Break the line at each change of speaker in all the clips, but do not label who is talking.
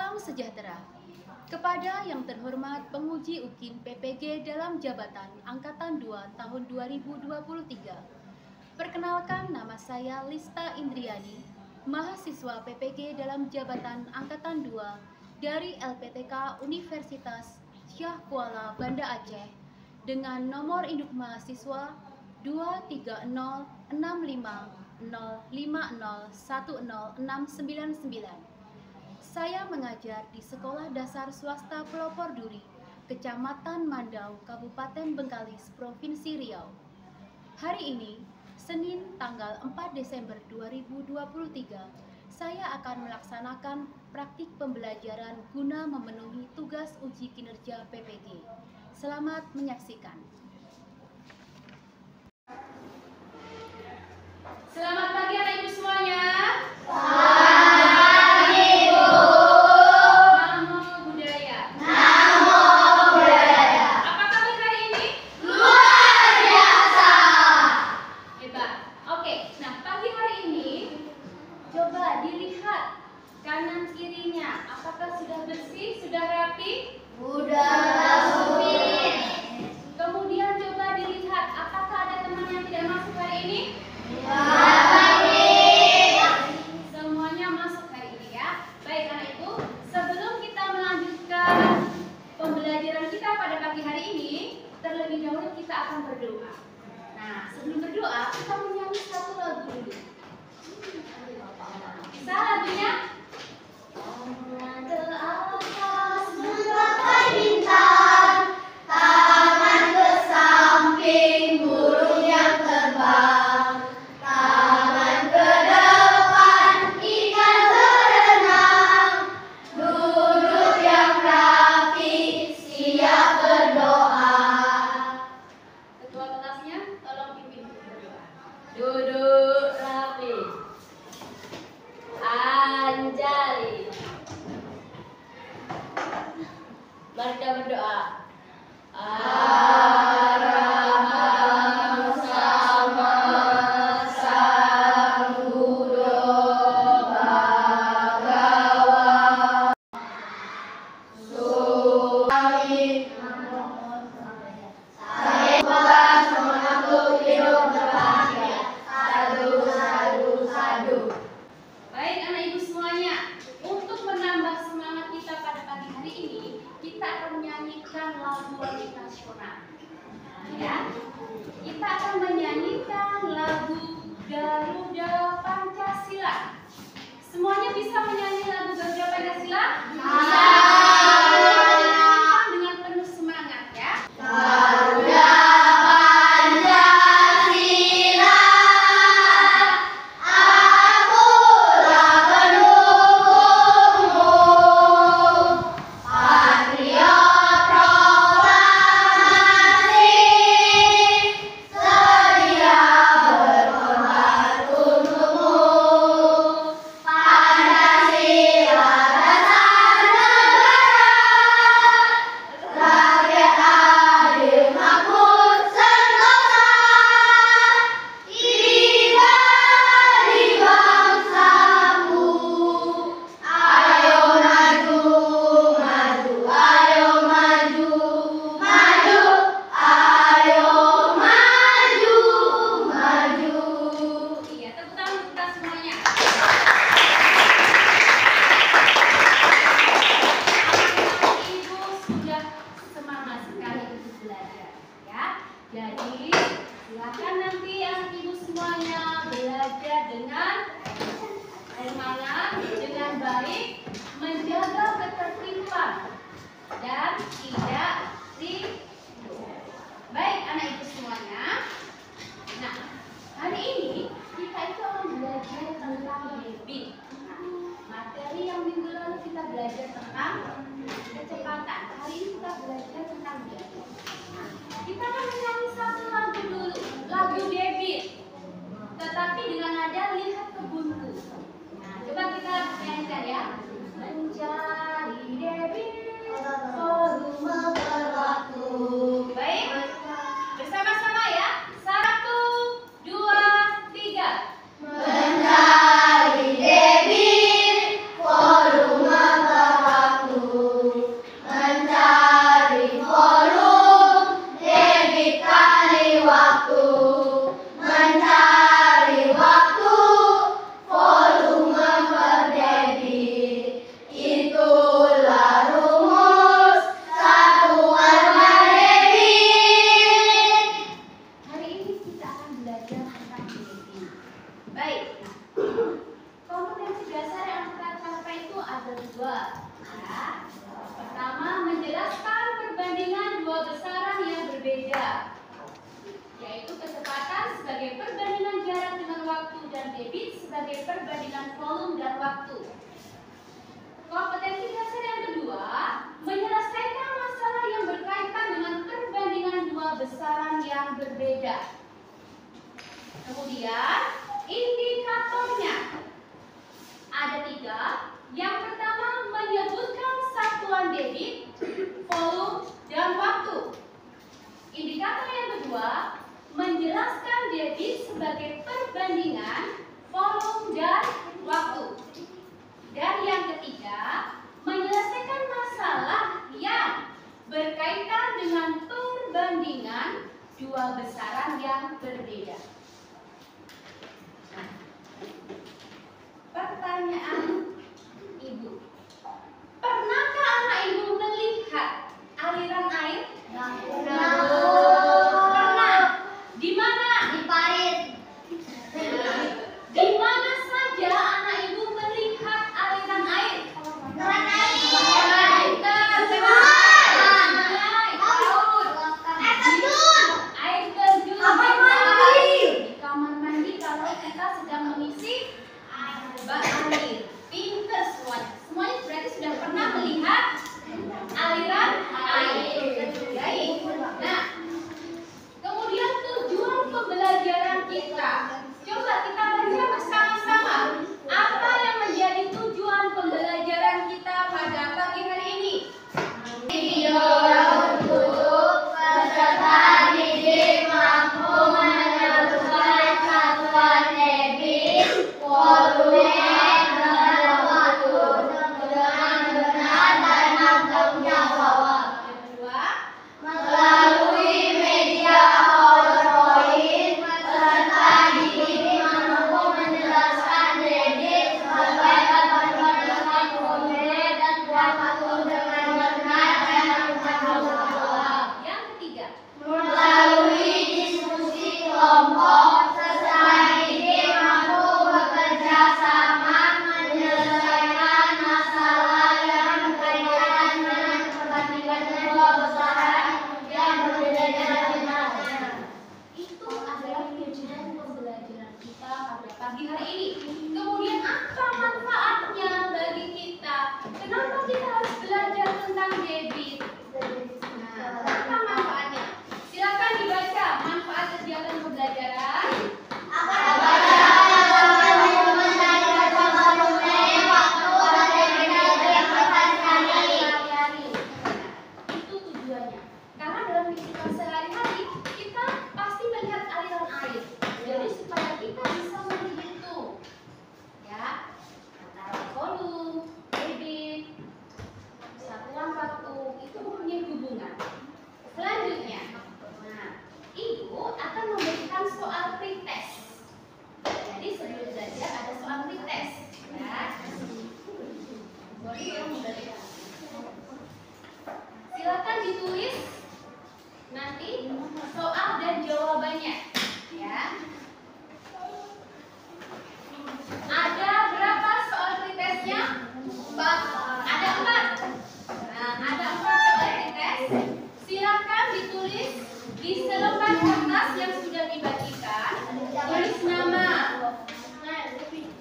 Salam sejahtera kepada yang terhormat penguji UKIM PPG dalam jabatan Angkatan 2 tahun 2023. Perkenalkan, nama saya Lista Indriani, mahasiswa PPG dalam jabatan Angkatan 2 dari LPTK Universitas Syah Kuala Banda Aceh dengan nomor induk mahasiswa 2306505010699. Saya mengajar di Sekolah Dasar Swasta Pelopor Duri, Kecamatan Mandau, Kabupaten Bengkalis, Provinsi Riau. Hari ini, Senin tanggal 4 Desember 2023, saya akan melaksanakan praktik pembelajaran guna memenuhi tugas uji kinerja PPG. Selamat menyaksikan. Selamat pagi anak ibu semuanya. Kanan kirinya, apakah sudah bersih, sudah rapi?
Sudah rapi.
Kemudian coba dilihat, apakah ada teman yang tidak masuk hari ini?
Rapi.
Semuanya masuk hari ini ya. Baik anak ibu, sebelum kita melanjutkan pembelajaran kita pada pagi hari ini, terlebih dahulu kita akan berdoa. Nah, sebelum berdoa, kita menyanyi satu lagu dulu. Bisa lagunya?
Ke atas menggapai bintang, tangan ke samping burung yang terbang, tangan ke depan ikan berenang, duduk yang rapi siap berdoa.
Ketua kelasnya tolong pimpin berdoa. Duduk rapi. Anjali. Mari kita berdoa.
Araham sama sambuddho bhagava Sukami. Saya semoga hidup berbahagia. Sadu, sadu, sadu.
Baik anak ibu semuanya, untuk menambah semangat kita pada pagi hari ini, kita akan menyanyikan lagu nasional. Ya, kita akan menyanyikan lagu Garuda Pancasila. Semuanya bisa menyanyi lagu Garuda Pancasila? Dengan penuh semangat ya.
Garuda Pancasila, akulah pendukungmu, patriot proklamasi, sedia berkorban untukmu. Pancasila dasar negara, rakyat adil makmur sentosa, ibadi bangsaku. Ayo maju, maju, ayo maju, maju, ayo maju, maju.
Iya, tepuk tangan untuk kita semuanya. Ibu sudah semangat sekali untuk belajar, ya. Jadi silakan nanti anak ibu semuanya belajar dengan semangat, dengan baik, menjaga ketertiban dan tidak ribut. Baik anak ibu semuanya. Nah, hari ini kita itu akan belajar tentang debit. Nah, materi yang minggu lalu kita belajar tentang kecepatan. Hari ini kita belajar tentang debit. Nah, kita akan menyanyi satu lagu dulu, lagu debit. Tetapi dengan nada lihat ke buntu. Nah, coba kita nyanyikan ya. Mencari debit, volume berwaktu. Baik, bersama-sama ya. 1, 2, 3.
Mencari debit, volume berwaktu.
ada dua. Ya. Pertama, menjelaskan perbandingan dua besaran yang berbeda, yaitu kecepatan sebagai perbandingan jarak dengan waktu dan debit sebagai perbandingan volume dan waktu. Kompetensi dasar yang kedua, menyelesaikan masalah yang berkaitan dengan perbandingan dua besaran yang berbeda. Kemudian, indikatornya ada 3. Yang pertama, menyebutkan satuan debit, volume, dan waktu. Indikator yang kedua, menjelaskan debit sebagai perbandingan volume dan waktu. Dan yang ketiga, menyelesaikan masalah yang berkaitan dengan perbandingan dua besaran yang berbeda. Nah, pertanyaan Ibu, pernahkah anak Ibu melihat aliran air? Pernah. Di mana?
Di parit.
Di mana saja anak Ibu melihat aliran air?
Aliran air.
Air terjun. Di kamar mandi kalau kita sedang mengisi bak air. Pinter semuanya. Semuanya berarti sudah pernah melihat aliran air. Baik. Nah, kemudian tujuan pembelajaran kita. Coba kita baca bersama-sama. Apa yang menjadi tujuan pembelajaran kita pada pagi hari ini?
Video untuk peserta didik mampu menyebutkan satuan debit, volume, dan waktu dengan benar dan langsung jawab.
Yang kedua,
Melalui media PowerPoint, peserta didik mampu menjelaskan debit sebagai perbandingan volume dan waktu dengan benar dan langsung jawab.
yang ketiga.
Melalui diskusi kelompok, peserta didik mampu bekerja sama menyelesaikan masalah yang berkaitan dengan perbandingan dua besaran yang berbeda-beda.
Itu adalah tujuan pembelajaran kita pada pagi hari ini. Kemudian apa manfaatnya bagi kita? Kenapa kita harus belajar tentang debit? Nah, apa manfaatnya? Silakan dibaca manfaat kegiatan pembelajaran. Itu tujuannya. Karena dalam kehidupan sehari-hari kita pasti melihat aliran air. Jadi supaya kita bisa menghitung, ya, antara volume, debit, satuan waktu itu mempunyai hubungan. Selanjutnya, nah, Ibu akan memberikan soal pretest. Jadi sebelum belajar ada soal pretest, ya. Boleh yang memberikan. Silakan ditulis nanti soal dan jawabannya, ya. Ada berapa soal pretestnya? 4. Ada 4. Nah, ada 4 soal pretest. Silakan ditulis di selembar kertas yang sudah dibagikan. Tulis nama.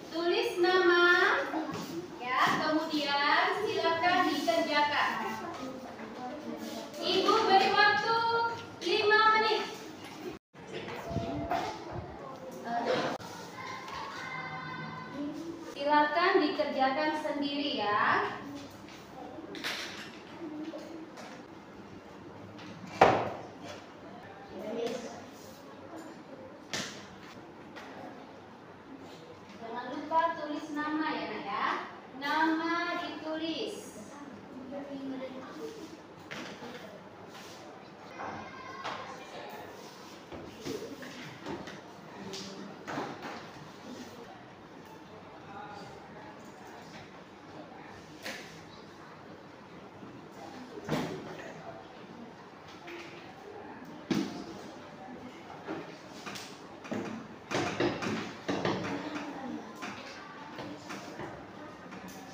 Tulis nama, ya. Kemudian silakan dikerjakan. Ibu beri waktu 5 menit. Silakan dikerjakan sendiri, ya. Jangan lupa tulis nama, ya, Nak, ya. Nama ditulis.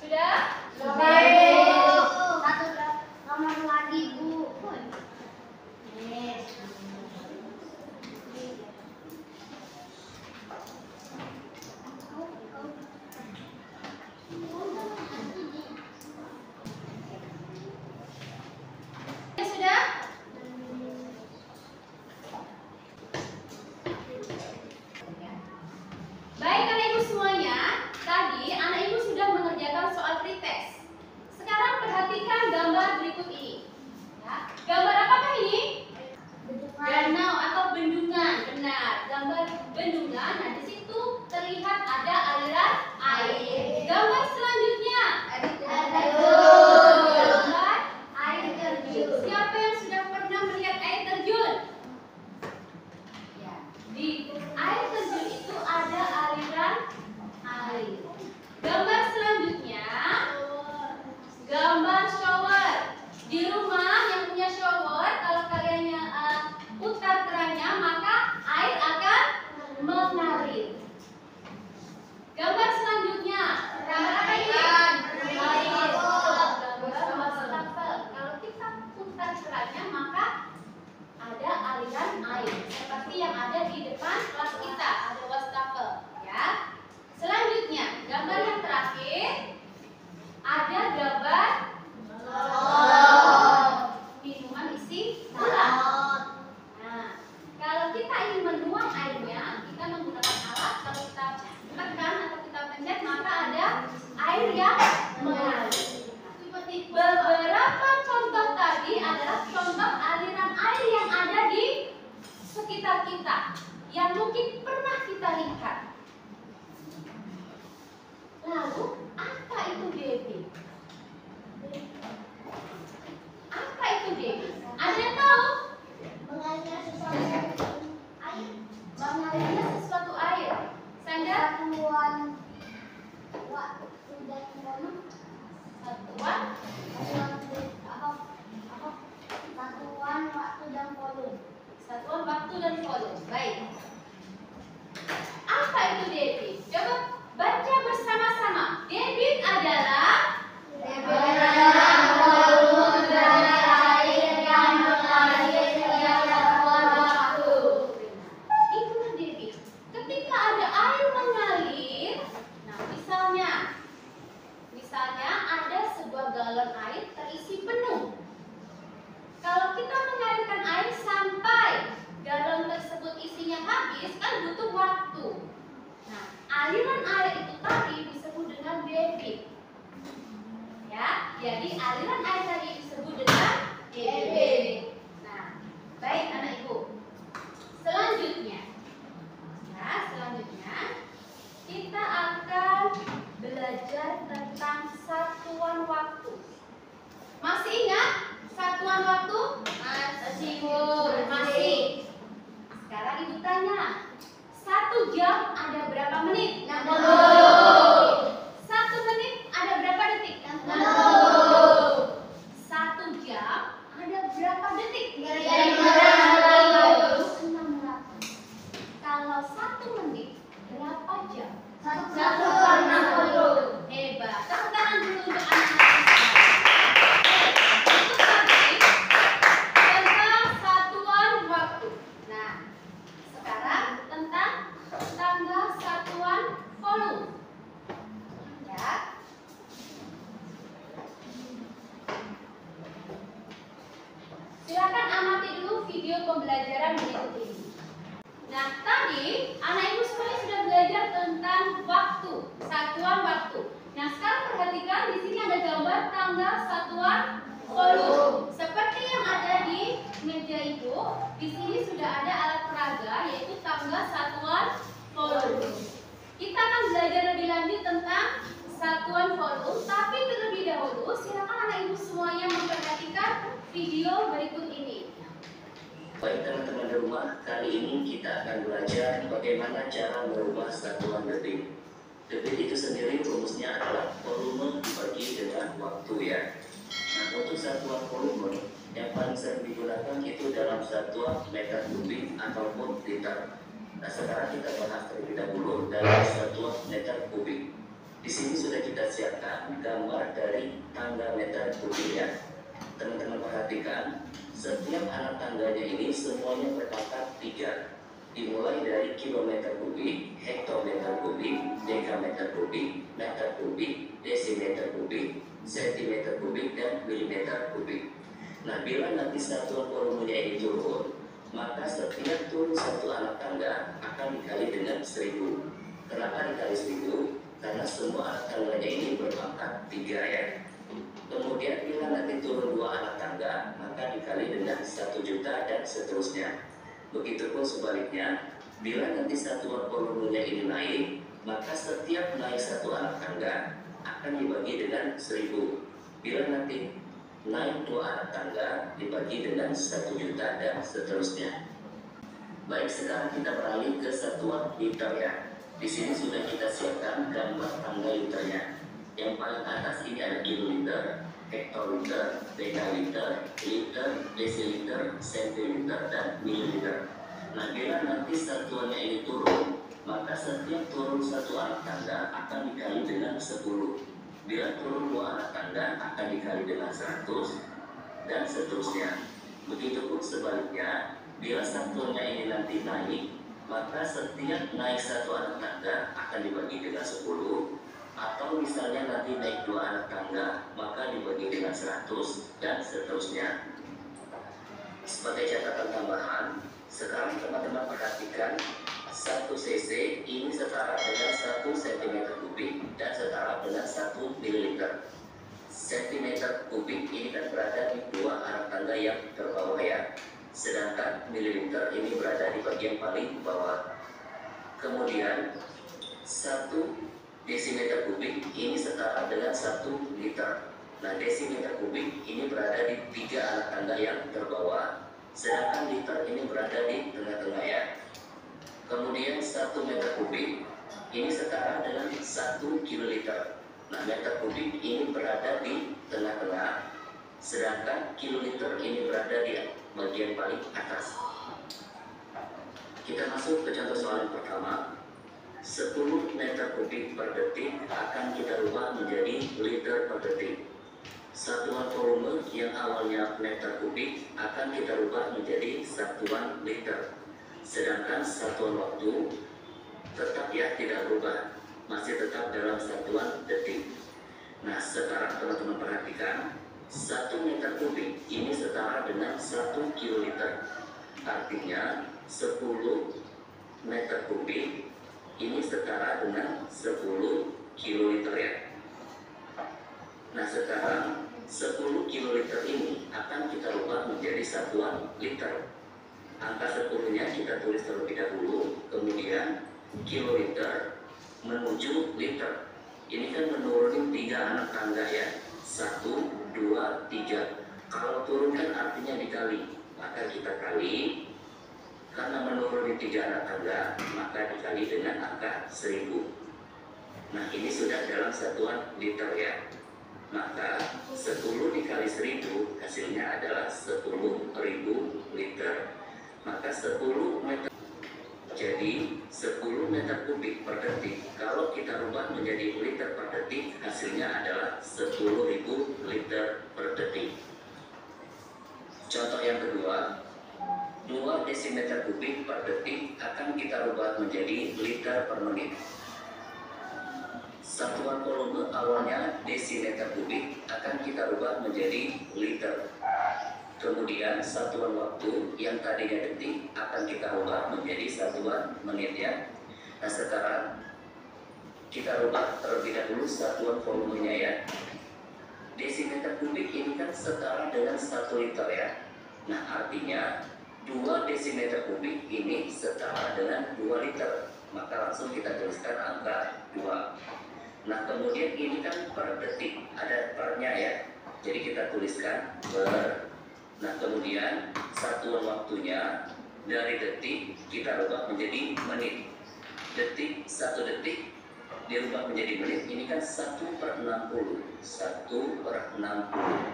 Sudah? yang mengalir. Beberapa contoh tadi adalah contoh aliran air yang ada di sekitar kita, yang mungkin pernah kita lihat. Lalu, apa itu debit? Apa itu debit? Ada yang tahu?
Mengalirnya sesuatu air.
Mengalirnya sesuatu air. Sandra?
Satuan waktu dan volume.
Satuan
Satuan waktu dan volume.
Satuan waktu dan volume. Baik. Apa itu debit? Coba baca bersama-sama. Debit adalah
volume dari air yang mengalir setiap satuan waktu.
itulah debit. Ketika ada air mengalir, nah misalnya ada sebuah galon air terisi penuh. Kalau kita mengalirkan air sampai galon tersebut isinya habis, kan butuh waktu. Nah, aliran air itu tadi disebut dengan debit. Ya, jadi aliran air tadi disebut dengan debit. Nah, baik anak ibu. Selanjutnya kita akan belajar tentang satuan waktu. Masih ingat satuan waktu? Masih, Bu. Masih. Sekarang ibu tanya, 1 jam ada berapa menit?
60.
1 menit ada berapa detik?
60.
1 jam ada berapa detik?
600.
600. Kalau 1 menit berapa jam?
1/60.
Hebat. Tepuk tangan dulu untuk anak-anak. Itu tadi tentang satuan waktu. Nah, sekarang tentang tangga satuan volume. Ya. Silakan amati dulu video pembelajaran berikut ini. Nah, tadi anak ibu semuanya sudah belajar tentang waktu, satuan waktu. Nah, sekarang perhatikan di sini ada gambar tangga satuan volume. Seperti yang ada di meja ibu, di sini sudah ada alat peraga yaitu tangga satuan volume. Kita akan belajar lebih lanjut tentang satuan volume, tapi terlebih dahulu silakan anak ibu semuanya memperhatikan video berikut ini.
Baik teman-teman di rumah, kali ini kita akan belajar bagaimana cara merubah satuan detik. Detik itu sendiri rumusnya adalah volume dibagi dengan waktu ya. Nah, untuk satuan volume yang paling sering digunakan itu dalam satuan meter kubik ataupun liter. Nah, sekarang kita bahas terlebih dahulu dalam satuan meter kubik. Di sini sudah kita siapkan gambar dari tangga meter kubik ya. Teman-teman perhatikan, setiap anak tangganya ini semuanya berpangkat 3, dimulai dari kilometer kubik, hektometer kubik, dekameter kubik, meter kubik, desimeter kubik, sentimeter kubik, dan milimeter kubik. Nah, bila nanti satuan volumenya ini turun, maka setiap turun satu anak tangga akan dikali dengan 1000. Kenapa dikali 1000? Karena semua anak tangganya ini berpangkat 3 ya. Kemudian bila nanti turun 2 anak tangga, maka dikali dengan 1 juta dan seterusnya. Begitupun sebaliknya, bila nanti satuan volumenya ini naik, maka setiap naik 1 anak tangga akan dibagi dengan 1000. Bila nanti naik 2 anak tangga dibagi dengan 1 juta dan seterusnya. Baik, sekarang kita beralih ke satuan liter ya. Di sini sudah kita siapkan gambar tangga liternya. Yang paling atas ini ada kiloliter, hektoliter, dekaliter, liter, desiliter, sentiliter, dan mililiter. Nah, bila nanti satuannya ini turun, maka setiap turun 1 anak tangga akan dikali dengan 10. Bila turun 2 anak tangga akan dikali dengan 100, dan seterusnya. Begitupun sebaliknya, bila satuannya ini nanti naik, maka setiap naik 1 anak tangga akan dibagi dengan 10. Atau misalnya nanti naik 2 anak tangga, maka dibagi dengan 100 dan seterusnya. Sebagai catatan tambahan, sekarang teman-teman perhatikan 1 cc ini setara dengan 1 cm kubik dan setara dengan 1 ml. Sentimeter kubik ini kan berada di dua anak tangga yang terbawah ya. Sedangkan mililiter ini berada di bagian paling bawah. Kemudian 1 desimeter kubik ini setara dengan 1 liter. Nah, desimeter kubik ini berada di 3 anak tangga yang terbawah. Sedangkan liter ini berada di tengah-tengah ya. Kemudian 1 meter kubik ini setara dengan 1 kiloliter. Nah, meter kubik ini berada di tengah-tengah, sedangkan kiloliter ini berada di bagian paling atas. Kita masuk ke contoh soal yang pertama. 10 meter kubik per detik akan kita rubah menjadi liter per detik. Satuan volume yang awalnya meter kubik akan kita rubah menjadi satuan liter. Sedangkan satuan waktu tetap ya tidak berubah, masih tetap dalam satuan detik. Nah, sekarang teman-teman perhatikan, 1 meter kubik ini setara dengan 1 kiloliter. Artinya 10 meter kubik ini setara dengan 10 kiloliter ya. Nah, sekarang 10 kiloliter ini akan kita rubah menjadi satuan liter. Angka 10-nya kita tulis terlebih dahulu, kemudian kiloliter menuju liter. Ini kan menurunin 3 anak tangga ya. 1, 2, 3. Kalau turunkan artinya dikali, maka kita kali. Karena menurunin 3 anak tangga, maka dikali dengan angka 1000. Nah, ini sudah dalam satuan liter ya. Maka 10 dikali 1000 hasilnya adalah 10.000 liter. Maka 10 meter. Jadi 10 meter kubik per detik kalau kita rubah menjadi liter per detik hasilnya adalah 10.000 liter per detik. Contoh yang kedua, 2 desimeter kubik per detik akan kita rubah menjadi liter per menit. Satuan volume awalnya desimeter kubik akan kita rubah menjadi liter. Kemudian satuan waktu yang tadinya detik akan kita rubah menjadi satuan menit ya. Nah, sekarang kita rubah terlebih dahulu satuan volumenya ya. Desimeter kubik ini kan setara dengan 1 liter ya. Nah, artinya 2 desimeter kubik ini setara dengan 2 liter. Maka langsung kita tuliskan angka 2. Nah, kemudian ini kan per detik, ada pernya ya. Jadi kita tuliskan per. Nah, kemudian satuan waktunya dari detik kita rubah menjadi menit. Detik, 1 detik dirubah menjadi menit, ini kan 1/60. 1/60.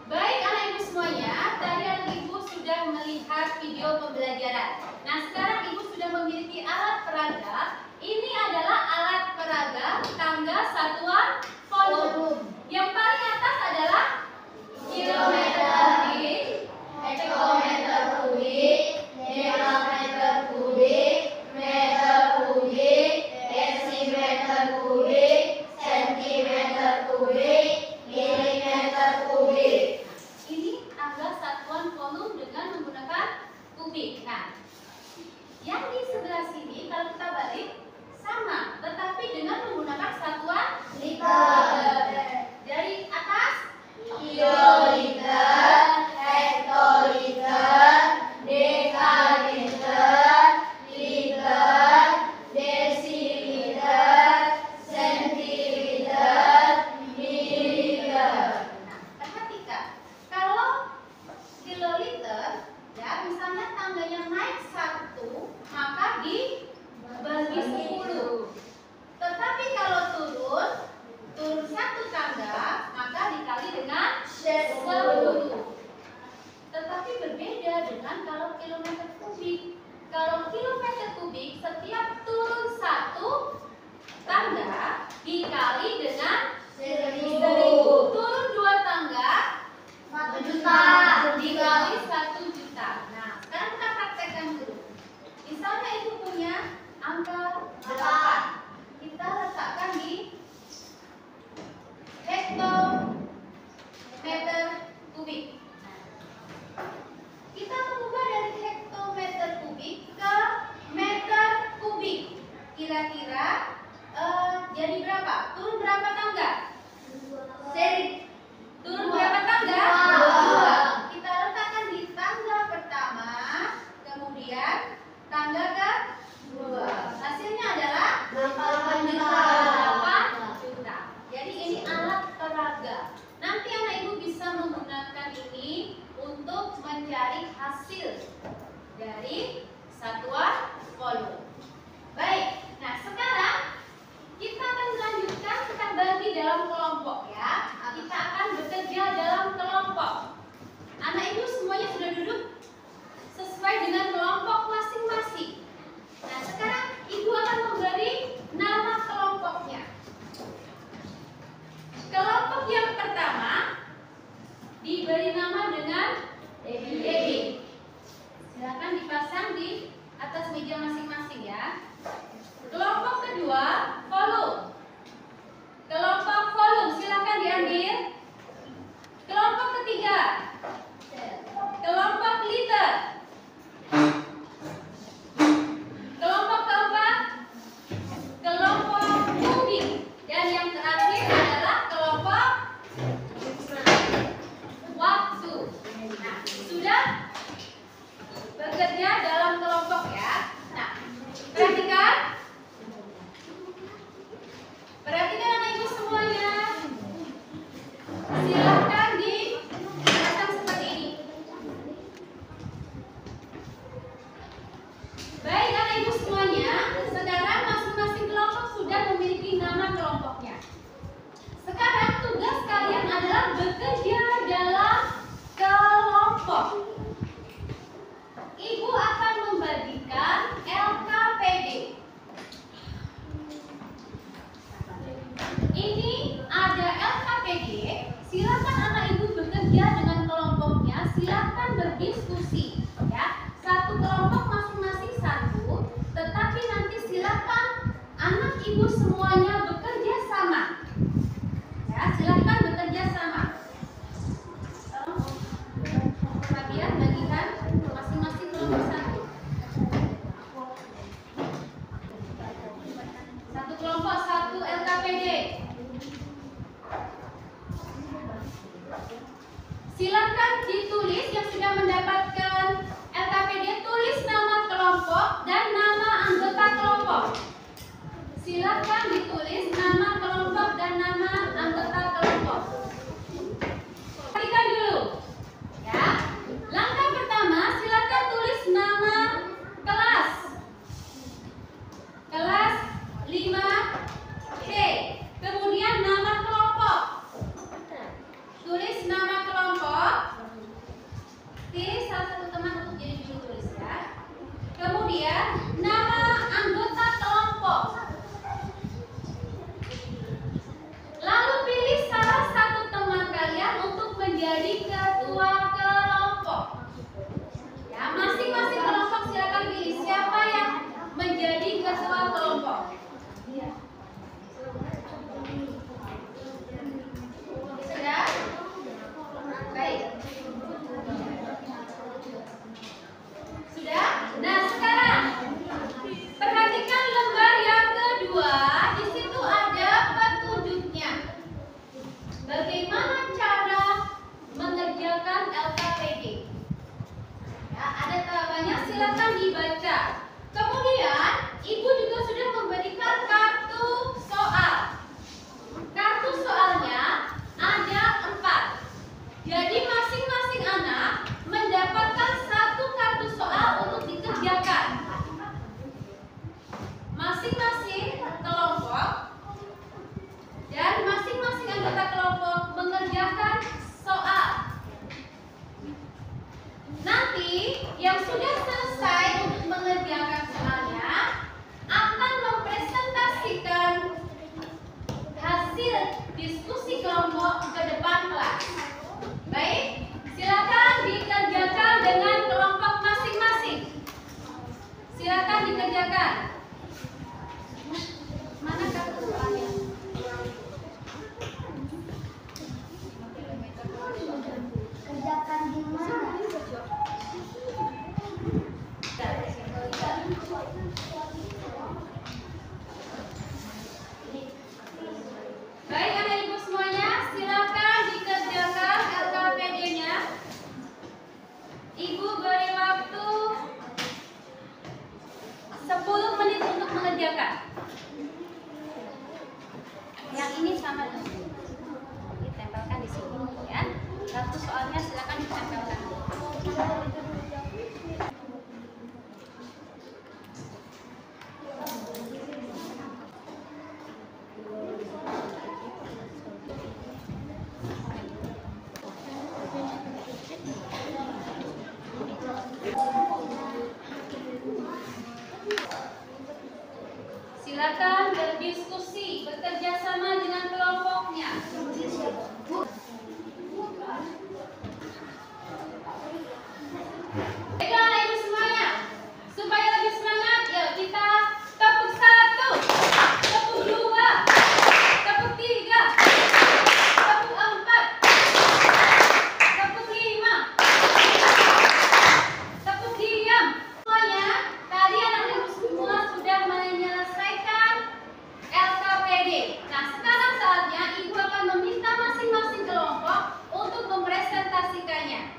Baik anak ibu semuanya, tadi anak ibu sudah melihat video pembelajaran. Nah, sekarang ibu sudah memiliki alat peraga. Ini adalah alat peraga tangga satuan volume. Yang paling atas adalah kilometer kubik,
hektometer kubik, megameter kubik, meter kubik, desimeter kubik, sentimeter kubik, milimeter kubik.
ini tangga satuan volume dengan menggunakan kubik. Nah, yang di sebelah sini kalau kita balik sama, tetapi dengan menggunakan satuan
Liter.
dari atas
Kiloliter, hektoliter, dekaliter, liter, desiliter, sentiliter, mililiter.
Perhatikan, kalau kiloliter, ya misalnya tangganya naik 1, maka dibagi 10. Tetapi kalau turun 1 tangga, maka dikali dengan 10. Tetapi berbeda dengan kalau kilometer kubik. Kalau kilometer kubik, setiap turun 1 tangga dikali dengan 1000. Turun 2 tangga
1 juta.
dikali 1 juta. Nah, sekarang kita praktekkan dulu. Misalnya ibu punya angka 8. Kita letakkan di hektometer kubik. Kita mengubah dari hektometer kubik ke meter kubik. Kira-kira jadi berapa? Turun berapa tangga?
Seri.
Turun berapa tangga?
Dua.
Kita letakkan di tangga pertama, kemudian tangga kedua. Hasilnya adalah
8 juta.
8 juta. Jadi ini alat peraga. Nanti anak ibu bisa menggunakan ini untuk mencari hasil dari satuan volume. Baik, nah sekarang kita akan melanjutkan, kita bagi dalam kelompok ya. Kita akan bekerja dalam kelompok. Anak ibu semuanya sudah duduk sesuai dengan kelompok masing-masing. Nah sekarang ibu akan memberi nama kelompoknya. Kelompok yang pertama diberi nama dengan Debbie. Silakan dipasang di atas meja masing-masing ya. Kelompok kedua, volume. Kelompok volume silakan diambil. Kelompok ketiga, kelompok liter. Kelompok keempat, kelompok kubik. Dan yang terakhir adalah kelompok waktu. Nah, sudah bekerja dalam kelompok ya. Nah, perhatikan. Perhatikan anak ibu semuanya. Silakan dipasang seperti ini. Baik anak ibu semuanya, sekarang masing-masing kelompok sudah memiliki nama kelompoknya. Sekarang tugas kalian adalah bekerja dalam kelompok. Ibu akan membagikan LKPD. Ini ada LKPD. Silakan anak ibu bekerja dengan kelompoknya. Silakan berdiskusi, ya. Satu kelompok masing-masing satu. Tetapi nanti silakan anak ibu semuanya bekerja sama. Ya, silakan bekerja sama. Fabian bagikan masing-masing kelompok satu. Satu kelompok satu LKPD. Silakan ditulis yang sudah mendapatkan LKPD, tulis nama kelompok dan nama anggota kelompok. Silakan ditulis nama kelompok dan nama anggota kelompok. Perhatikan dulu, ya. Langkah pertama, silakan tulis nama kelas. Kelas 5C. Kemudian nama kelompok. Tulis nama kelompok. Pilih salah satu teman untuk jadi juru tulis ya. Kemudian nama anggota kelompok. Lalu pilih salah satu teman kalian untuk menjadi ketua kelompok. Ya, masing-masing kelompok silakan pilih siapa yang menjadi ketua kelompok. Sudah? Baik. Sudah? Nah, sekarang perhatikan lembar yang kedua. Di situ ada petunjuknya. Bagaimana cara mengerjakan LKPD? Ya, ada tahapannya, silakan dibaca. Kemudian, ibu juga sudah memberikan kartu soal. Kartu soalnya ada 4. Jadi masing-masing anak mendapatkan satu kartu soal untuk dikerjakan. Masing-masing kelompok dan masing-masing anggota kelompok mengerjakan soal. Nanti yang sudah selesai untuk mengerjakan soalnya akan mempresentasikan hasil diskusi kelompok ke depan kelas. Baik, silakan dikerjakan dengan kelompok masing-masing. Silakan dikerjakan. Mana kartu soalnya?
Kerjakan di mana?
Baik anak ibu semuanya, silakan ini sama dengan ditempelkan di sini ya. Lalu soalnya silakan ditempelkan. Silakan berdiskusi, bekerja sama dengan kelompoknya. Baiklah ibu semuanya, supaya lebih semangat, yuk kita tepuk 1, tepuk 2, tepuk 3, tepuk 4, tepuk 5, tepuk diam. Semuanya, tadi anak ibu semua sudah menyelesaikan LKPD. Nah, sekarang saatnya ibu akan meminta masing-masing kelompok untuk mempresentasikannya.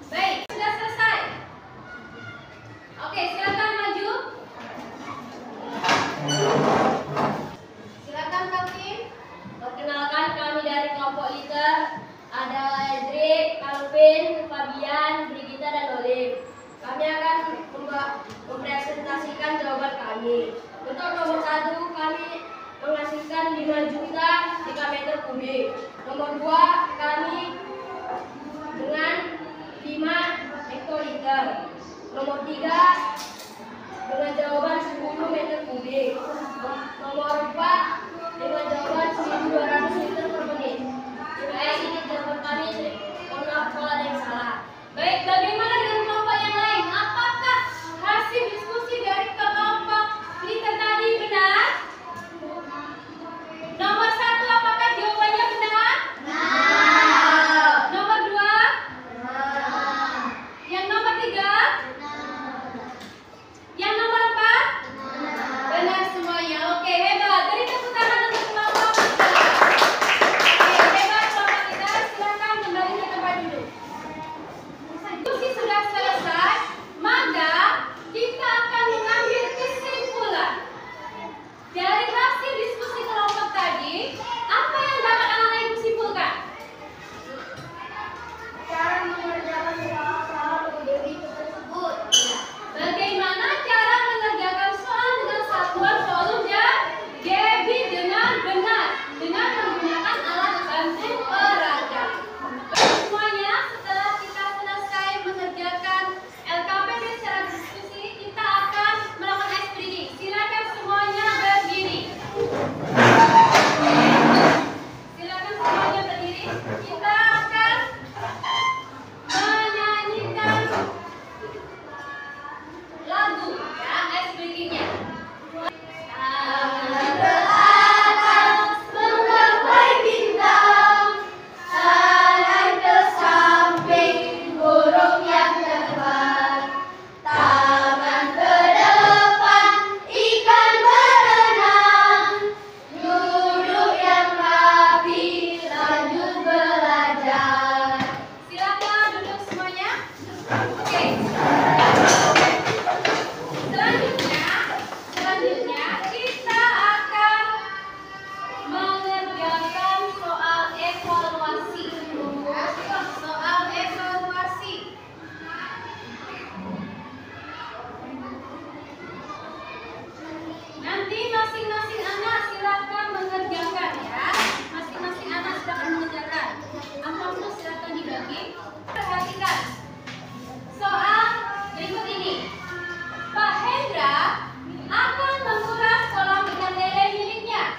Baik, sudah selesai. Oke, silakan maju. Silakan Calvin.
Perkenalkan, kami dari kelompok liter ada Edric, Calvin, Fabian, Brigita, dan Olive. Kami akan mempresentasikan jawaban kami. Untuk nomor 1, kami menghasilkan 5 juta 3 meter kubik. Nomor 2, kami dengan 5 hektoliter. Nomor 3, dengan jawaban 10 meter kubik. Nomor 4, dengan jawaban 1200 liter per menit. Baik, ini jawaban kami. Mohon maaf kalau ada yang salah.
Baik, bagaimana dengan kelompok yang lain? Apakah hasil diskusi dari kelompok liter tadi benar? Nomor 1, apakah jawabannya benar? Nomor 2? Yang nomor 3? Yang nomor 4? Benar semuanya. Oke, hebat. Beri tepuk tangan untuk kelompok kita. Oke, hebat kelompok kita. Silakan kembali ke tempat duduk. Diskusi sudah selesai, maka kita akan mengambil kesimpulan. Dari hasil diskusi kelompok tadi, apa yang dapat anak-anak ibu simpulkan?
Cara mengerjakan soal dewi tersebut.
Bagaimana cara mengerjakan soal dengan satuan volume dan debit dengan benar dengan menggunakan alat bantu peraga. Semuanya, setelah kita selesai mengerjakan LKPD secara diskusi, kita akan melakukan ice breathing. Silakan semuanya berdiri. Silakan semuanya berdiri. Kita akan menyanyikan lagu ya, ice breathingnya.
Menggapai bintang, tangan ke samping, burung yang terbang, tangan ke depan, ikan berenang, duduk yang rapi, lanjut belajar.
Silakan duduk semuanya. Oke. Selanjutnya kita akan mengerjakan soal evaluasi. Soal evaluasi. Nanti masing-masing anak silakan mengerjakan ya. Masing-masing anak silakan mengerjakan. Amplopnya silakan dibagi. Perhatikan soal berikut ini. Pak Hendra akan menguras kolam ikan lele miliknya.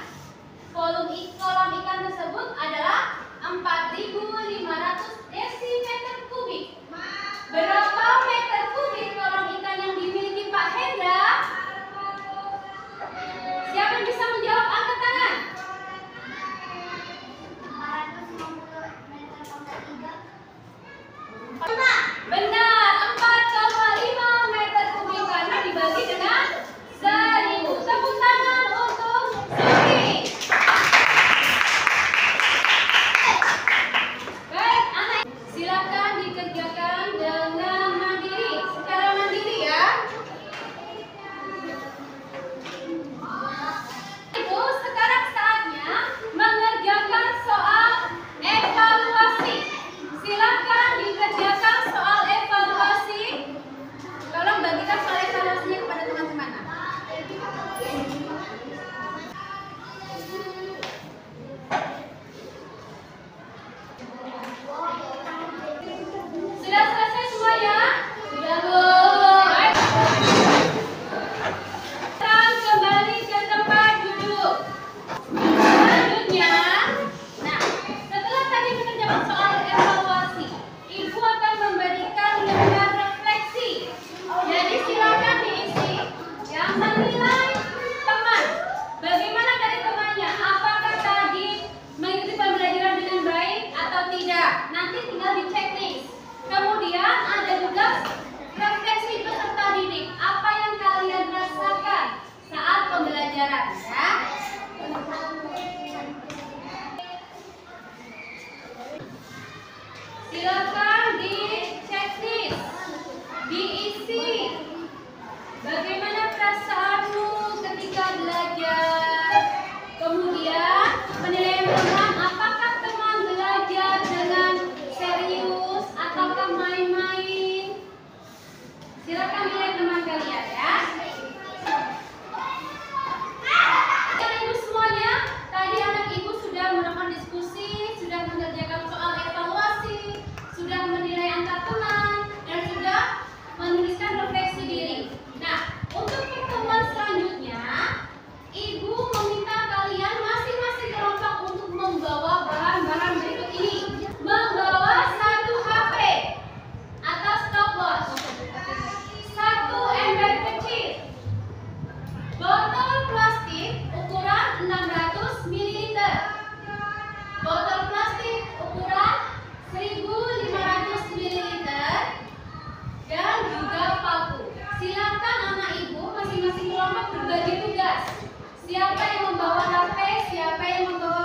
Volume kolam ikan tersebut adalah 4.500 desimeter kubik. Berapa meter kubik kolam ikan yang dimiliki Pak Hendra? Siapa yang bisa menjawab? Angkat tangan.
450 meter.
Benar, 4,5 meter kubik karena dibagi dengan 1.000. Tepuk tangan untuk Suki. 1.500 ml dan juga paku. Silakan anak ibu masing-masing kelompok berbagi tugas. Siapa yang membawa HP, siapa yang membawa